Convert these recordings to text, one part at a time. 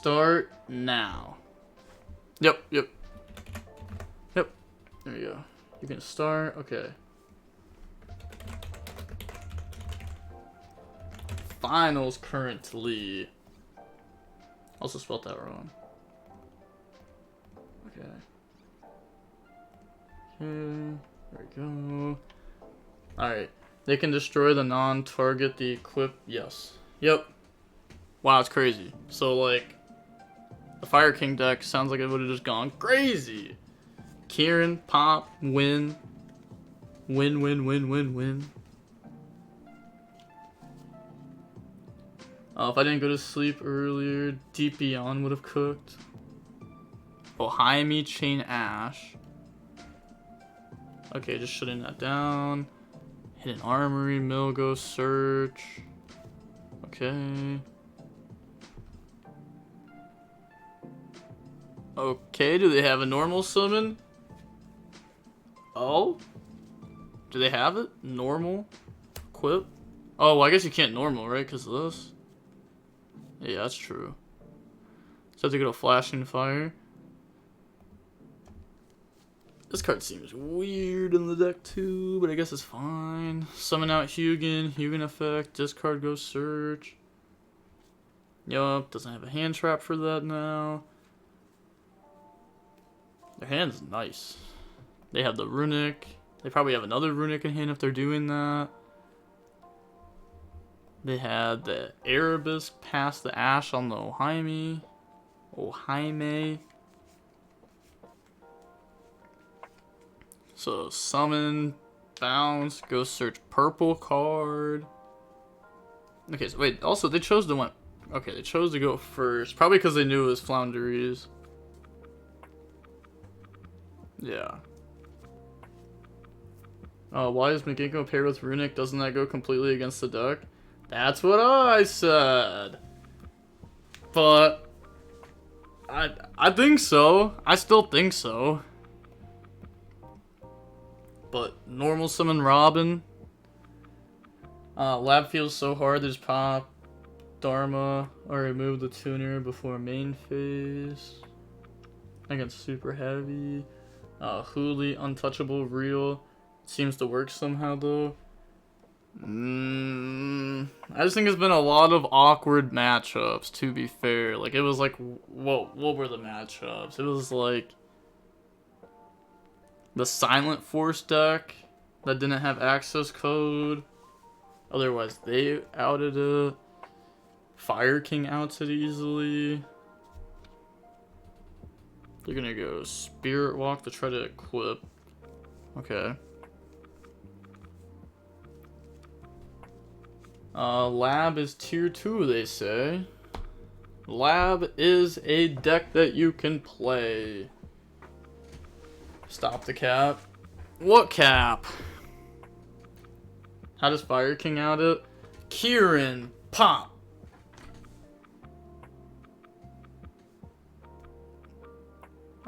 start now. Yep. There you go. You can start. Okay. Finals currently. Also spelled that wrong. Okay. There we go. Alright. They can destroy the non-target, the equip. Yes. Yep. Wow, it's crazy. So, like, the Fire King deck sounds like it would have just gone crazy. Kieran, pop, win. Win. If I didn't go to sleep earlier, Deep Beyond would have cooked. Ohaimi, Chain Ash. Okay, just shutting that down. Hidden Armory, Milgo, Search. Okay. Okay, do they have a normal summon? Oh? Do they have it? Normal? Equip? Oh, well, I guess you can't normal, right? Because of this? Yeah, that's true. So I have to go to Flashing Fire. This card seems weird in the deck too, but I guess it's fine. Summon out Hugin effect, discard go search. Yup, doesn't have a hand trap for that now. Their hand's nice. They have the Runick. They probably have another Runick in hand if they're doing that. They had the Erebus pass the Ash on the Ohaime. So summon, bounce, go search purple card. Okay, so wait, also they chose to went. Okay, they chose to go first. Probably because they knew it was Floowandereeze. Yeah. Why is Mikanko paired with Runick? Doesn't that go completely against the deck? That's what I said. But I think so. I still think so. But normal summon Robin. Lab feels so hard. There's pop, Dharma, or remove the tuner before main phase. Against super heavy. Hooli, untouchable, real. Seems to work somehow though. I just think it's been a lot of awkward matchups, to be fair. Like, it was like, what were the matchups? It was like the Silent Force deck that didn't have access code. Otherwise, they outed it. Fire King outs it easily. They're gonna go Spirit Walk to try to equip. Okay. Lab is tier 2, they say. Lab is a deck that you can play. Stop the cap. What cap? How does Fire King out it? Kieran, pop.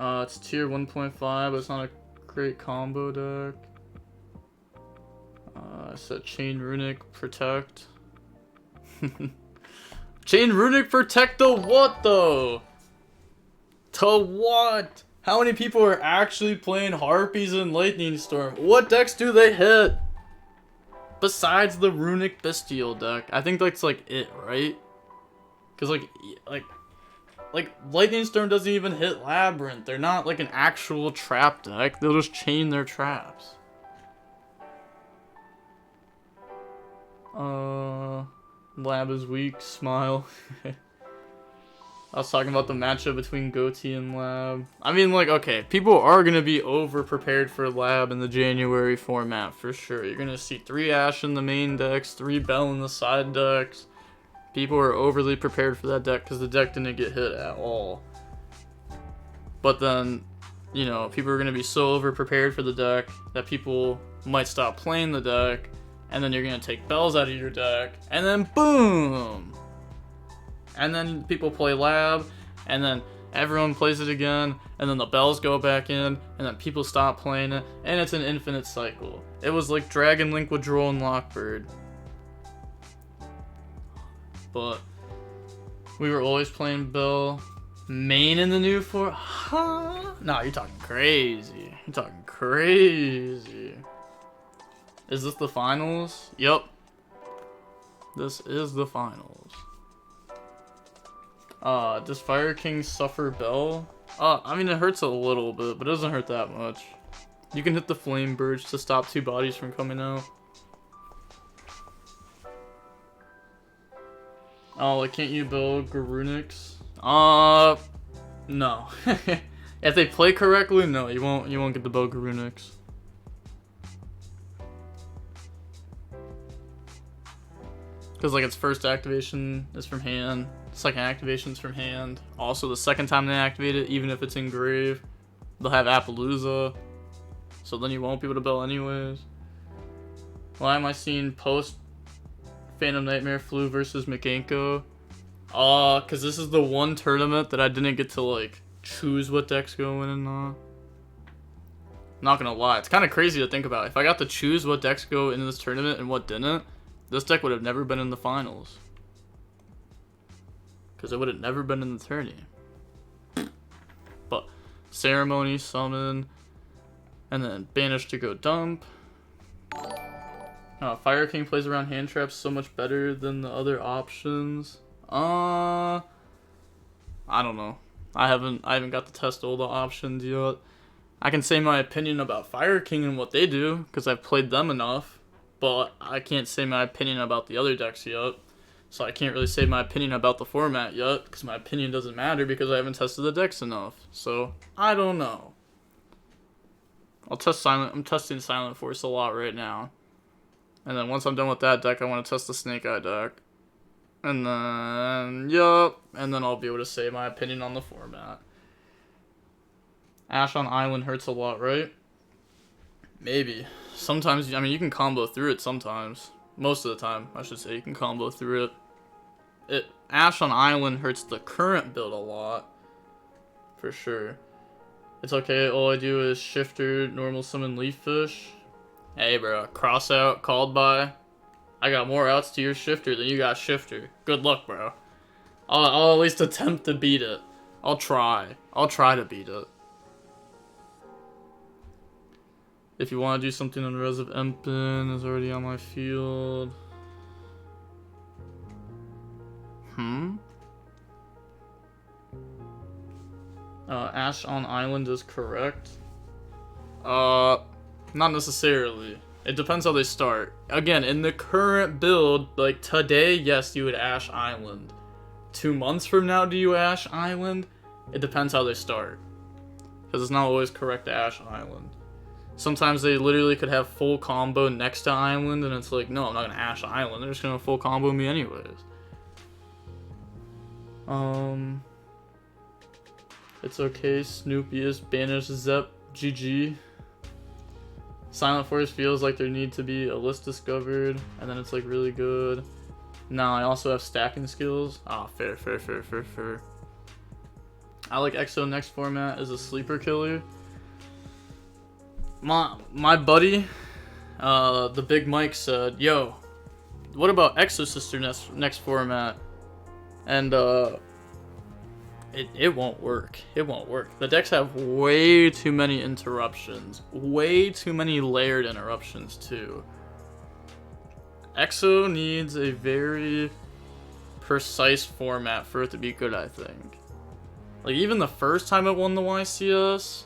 It's tier 1.5, but it's not a great combo deck. I said Chain Runick, Protect. Chain Runick, Protect to what though? To what? How many people are actually playing Harpies and Lightning Storm? What decks do they hit? Besides the Runick Bestial deck. I think that's like it, right? Cause like Lightning Storm doesn't even hit Labyrinth. They're not like an actual trap deck. They'll just chain their traps. Lab is weak. Smile. I was talking about the matchup between Goatee and Lab. I mean, like, okay, people are gonna be over prepared for Lab in the January format for sure. You're gonna see 3 Ash in the main decks, 3 Bell in the side decks. People are overly prepared for that deck because the deck didn't get hit at all. But then, you know, people are going to be so over prepared for the deck that people might stop playing the deck, and then you're going to take Bells out of your deck, and then boom! And then people play Lab, and then everyone plays it again, and then the Bells go back in, and then people stop playing it, and it's an infinite cycle. It was like Dragon Link Withdrawal and Lockbird. But We were always playing Bill. Main in the new four? Huh? Nah, you're talking crazy. You're talking crazy. Is this the finals? Yep. This is the finals. Does Fire King suffer Bell? I mean, it hurts a little bit, but it doesn't hurt that much. You can hit the Flame Burst to stop 2 bodies from coming out. Oh, like, can't you build Runics? No. If they play correctly, no, you won't get the build Runics. Because, like, its first activation is from hand, second activation is from hand. Also, the second time they activate it, even if it's in grave, they'll have Appaloosa. So then you won't be able to build anyways. Why am I seeing post Phantom Nightmare Flu versus Mikanko? Because this is the one tournament that I didn't get to, like, choose what decks go in and not. Not gonna lie, it's kind of crazy to think about. If I got to choose what decks go into this tournament and what didn't, this deck would have never been in the finals. Because it would have never been in the tourney. But, Ceremony, Summon, and then Banish to go dump. Fire King plays around hand traps so much better than the other options. I don't know. I haven't got to test all the options yet. I can say my opinion about Fire King and what they do, because I've played them enough. But I can't say my opinion about the other decks yet. So I can't really say my opinion about the format yet, because my opinion doesn't matter because I haven't tested the decks enough. So, I don't know. I'm testing Silent Force a lot right now. And then once I'm done with that deck, I want to test the Snake Eye deck. And then, yup. And then I'll be able to say my opinion on the format. Ash on Island hurts a lot, right? Maybe. Sometimes, I mean, you can combo through it sometimes. Most of the time, I should say, you can combo through it. Ash on Island hurts the current build a lot. For sure. It's okay, all I do is Shifter, normal summon Leaf Fish. Hey bro, cross out, called by. I got more outs to your Shifter than you got Shifter. Good luck, bro. I'll at least attempt to beat it. I'll try to beat it. If you want to do something on Res of Empen, is already on my field. Ash on Island is correct. Not necessarily. It depends how they start. Again, in the current build, like today, yes, you would Ash Island. 2 months from now, do you Ash Island? It depends how they start. Because it's not always correct to Ash Island. Sometimes they literally could have full combo next to Island, and it's like, no, I'm not going to Ash Island. They're just going to full combo me anyways. It's okay. Snoopy is Banish Zep GG. Silent Force feels like there need to be a list discovered, and then it's like really good. Now I also have stacking skills. Fair. I like EXO next format as a sleeper killer. My buddy, the Big Mike said, yo, what about EXO Sister next format? And it won't work. It won't work. The decks have way too many interruptions. Way too many layered interruptions, too. EXO needs a very precise format for it to be good, I think. Like, even the first time it won the YCS,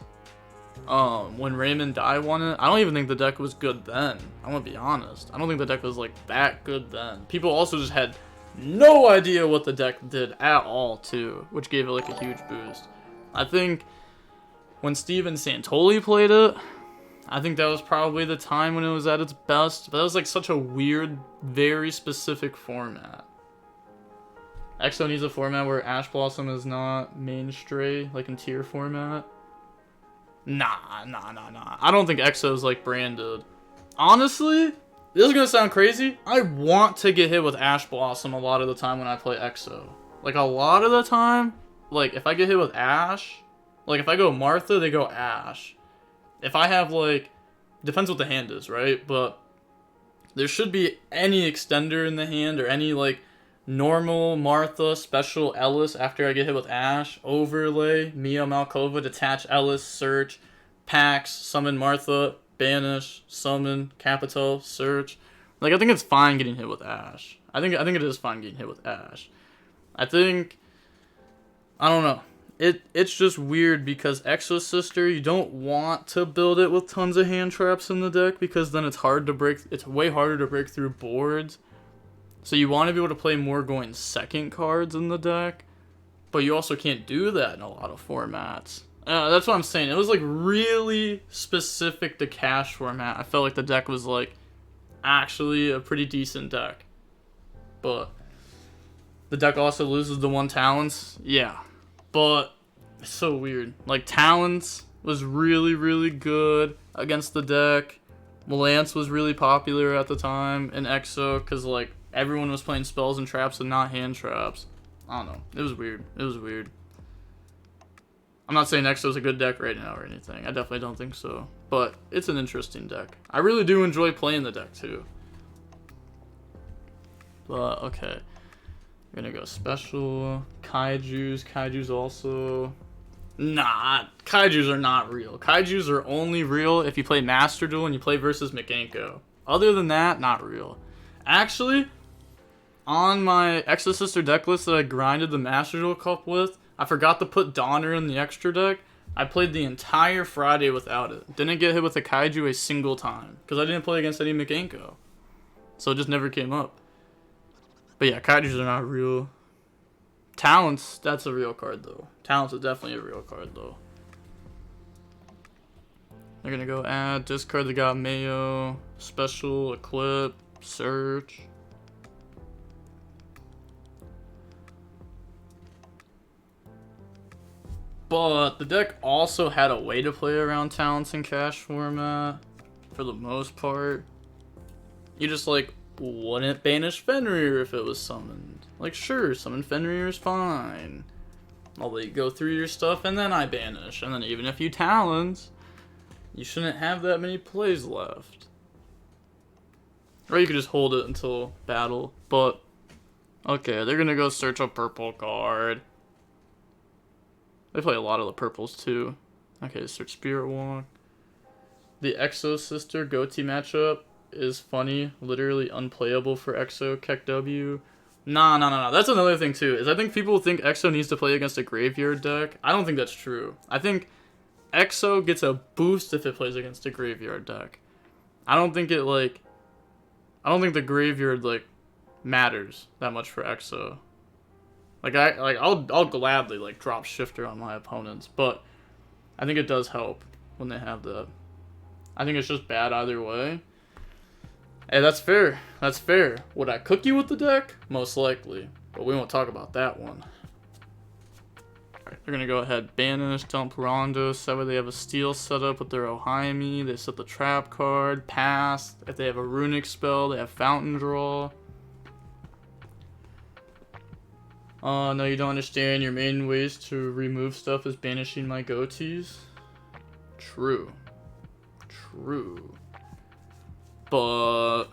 when Raymond Dye won it, I don't even think the deck was good then. I'm gonna be honest. I don't think the deck was, like, that good then. People also just had no idea what the deck did at all, too, which gave it like a huge boost. I think when Steven Santoli played it, I think that was probably the time when it was at its best, but that was like such a weird, very specific format. EXO needs a format where Ash Blossom is not main stray, like in tier format. Nah. I don't think EXO is like branded. Honestly, this is gonna sound crazy. I want to get hit with Ash Blossom a lot of the time when I play EXO. Like, a lot of the time, like, if I get hit with Ash, like, if I go Martha, they go Ash. If I have, like, depends what the hand is, right? But there should be any extender in the hand or any, like, Normal, Martha, special, Ellis after I get hit with Ash, overlay, Mia, Malkova, detach, Ellis, search, Pax, summon Martha, banish, summon, Capital, search. Like, I think it's fine getting hit with Ash. I think it is fine getting hit with Ash. I don't know. It's just weird because Exo Sister, you don't want to build it with tons of hand traps in the deck because then it's way harder to break through boards. So you want to be able to play more going second cards in the deck, but you also can't do that in a lot of formats. That's what I'm saying. It was like really specific to cash format. I felt like the deck was like actually a pretty decent deck. But the deck also loses the 1 Talents. Yeah. But it's so weird. Like Talents was really, really good against the deck. Lance was really popular at the time in Exo because like everyone was playing spells and traps and not hand traps. I don't know. It was weird. It was weird. I'm not saying Exo's a good deck right now or anything. I definitely don't think so. But it's an interesting deck. I really do enjoy playing the deck too. But okay. We're gonna go special. Kaijus. Kaijus also. Nah. Kaijus are not real. Kaijus are only real if you play Master Duel and you play versus Mikanko. Other than that, not real. Actually, on my Exo Sister deck list that I grinded the Master Duel Cup with, I forgot to put Donner in the extra deck. I played the entire Friday without it. Didn't get hit with a Kaiju a single time. Because I didn't play against any Mikanko. So it just never came up. But yeah, Kaijus are not real. Talents, that's a real card though. Talents is definitely a real card though. They're gonna go add, discard the got Mayo, special, Eclipse, search. But the deck also had a way to play around Talents in cash format, for the most part. You just, like, wouldn't banish Fenrir if it was summoned. Like, sure, summon Fenrir is fine. I'll let you go through your stuff, and then I banish. And then even if you Talents, you shouldn't have that many plays left. Or you could just hold it until battle. But, okay, they're gonna go search a purple card. They play a lot of the purples too. Okay, search Spirit Walk. The Exo Sister Goatee matchup is funny, literally unplayable for Exo Keck W. Nah. That's another thing too, is I think people think Exo needs to play against a graveyard deck. I don't think that's true. I think Exo gets a boost if it plays against a graveyard deck. I don't think the graveyard like matters that much for Exo. I'll gladly like drop Shifter on my opponents, but I think it does help when they have that. I think it's just bad either way. Hey, that's fair. That's fair. Would I cook you with the deck? Most likely, but we won't talk about that one. Alright, they're gonna go ahead, banish, dump Rondo, so whether they have a steal set up with their Ohaimi, they set the trap card, pass. If they have a Runick spell, they have Fountain Draw. No, you don't understand. Your main ways to remove stuff is banishing my goatees. True. But...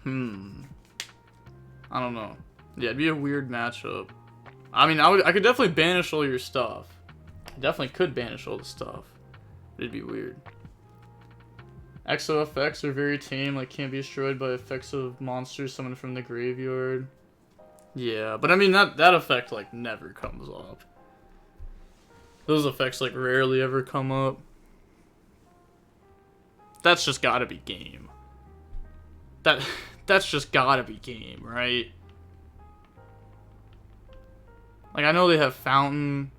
I don't know. Yeah, it'd be a weird matchup. I mean, I could definitely banish all your stuff. I definitely could banish all the stuff. It'd be weird. Exo effects are very tame, like can't be destroyed by effects of monsters summoned from the graveyard. Yeah, but I mean, that effect, like, never comes up. Those effects, like, rarely ever come up. That's just gotta be game. That's just gotta be game, right? Like, I know they have Fountain,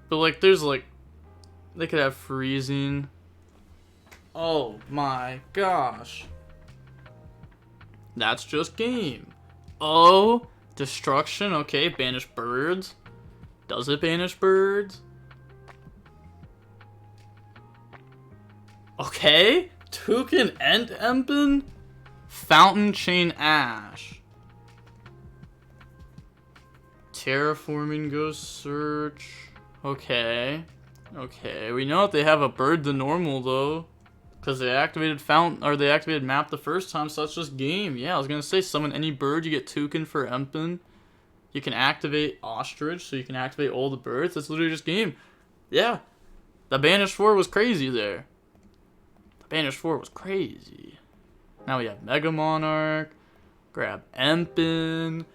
but, like, there's, like, they could have Freezing. Oh my gosh. That's just game. Oh, Destruction. Okay, banish birds. Does it banish birds? Okay. Toucan and Empen. Fountain Chain Ash. Terraforming Ghost Search. Okay. Okay, we know if they have a bird the normal though. Because they activated Fountain, or they activated Map the first time, so that's just game. Yeah, I was gonna say summon any bird, you get Toucan for Empen. You can activate Ostrich, so you can activate all the birds. That's literally just game. Yeah. The Banish 4 was crazy there. The Banish 4 was crazy. Now we have Mega Monarch. Grab Empen.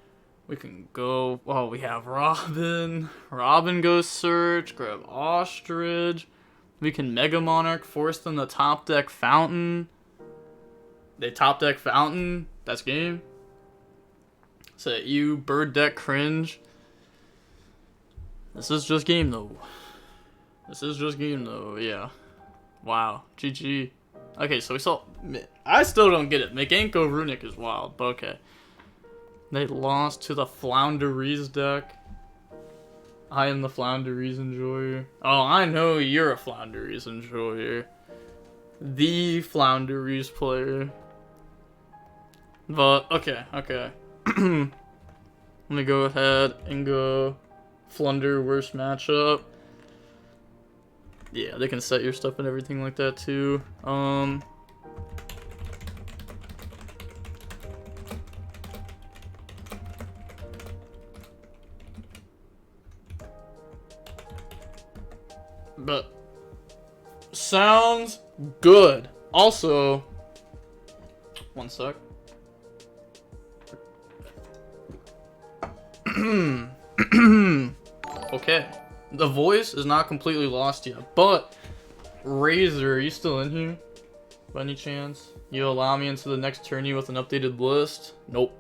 We can go, oh, we have Robin. Robin goes search. Grab Ostrich. We can Mega Monarch, force them to top deck Fountain. They top deck Fountain. That's game. So you bird deck Cringe. This is just game though. This is just game though, yeah. Wow, GG. Okay, so we saw, I still don't get it. Mikanko Runick is wild, but okay. They lost to the Floowandereeze deck. I am the Floowandereeze enjoyer. Oh, I know you're a Floowandereeze enjoyer. The Floowandereeze player. But, okay. Let me go ahead and go Flunder worst matchup. Yeah, they can set your stuff and everything like that too. But sounds good. Also, one sec. Okay, the voice is not completely lost yet, but Razor, are you still in here by any chance? You allow me into the next tourney with an updated list? Nope.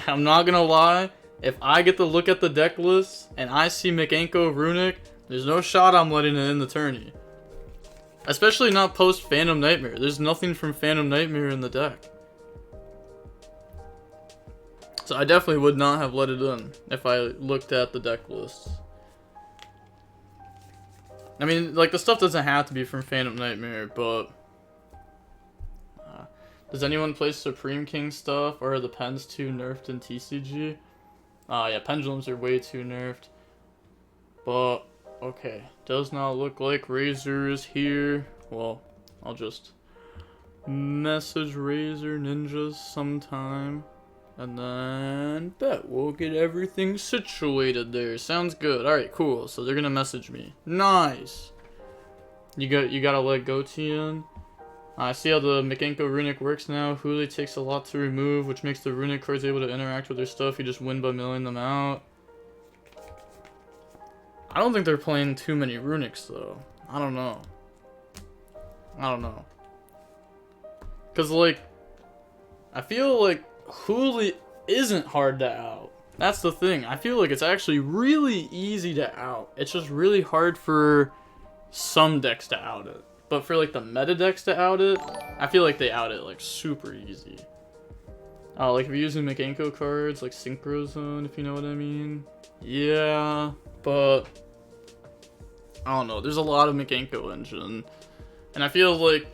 I'm not gonna lie, if I get to look at the deck list and I see Mikanko Runick, there's no shot I'm letting it in the tourney. Especially not post Phantom Nightmare. There's nothing from Phantom Nightmare in the deck. So I definitely would not have let it in if I looked at the deck lists. I mean, like, the stuff doesn't have to be from Phantom Nightmare, but... does anyone play Supreme King stuff, or are the pens too nerfed in TCG? Yeah, pendulums are way too nerfed. But, okay. Does not look like Razor is here. Well, I'll just message Razor Ninjas sometime. And then, bet we'll get everything situated there. Sounds good. Alright, cool. So they're gonna message me. Nice! You gotta let Goatee in. I see how the Mikanko Runick works now. Huli takes a lot to remove, which makes the Runick cards able to interact with their stuff. You just win by milling them out. I don't think they're playing too many Runicks, though. I don't know. Because, like, I feel like Huli isn't hard to out. That's the thing. I feel like it's actually really easy to out. It's just really hard for some decks to out it. But for, like, the meta decks to out it, I feel like they out it, like, super easy. Like, if you're using Mikanko cards, like Synchro Zone, if you know what I mean. Yeah, but I don't know. There's a lot of Mikanko engine. And I feel like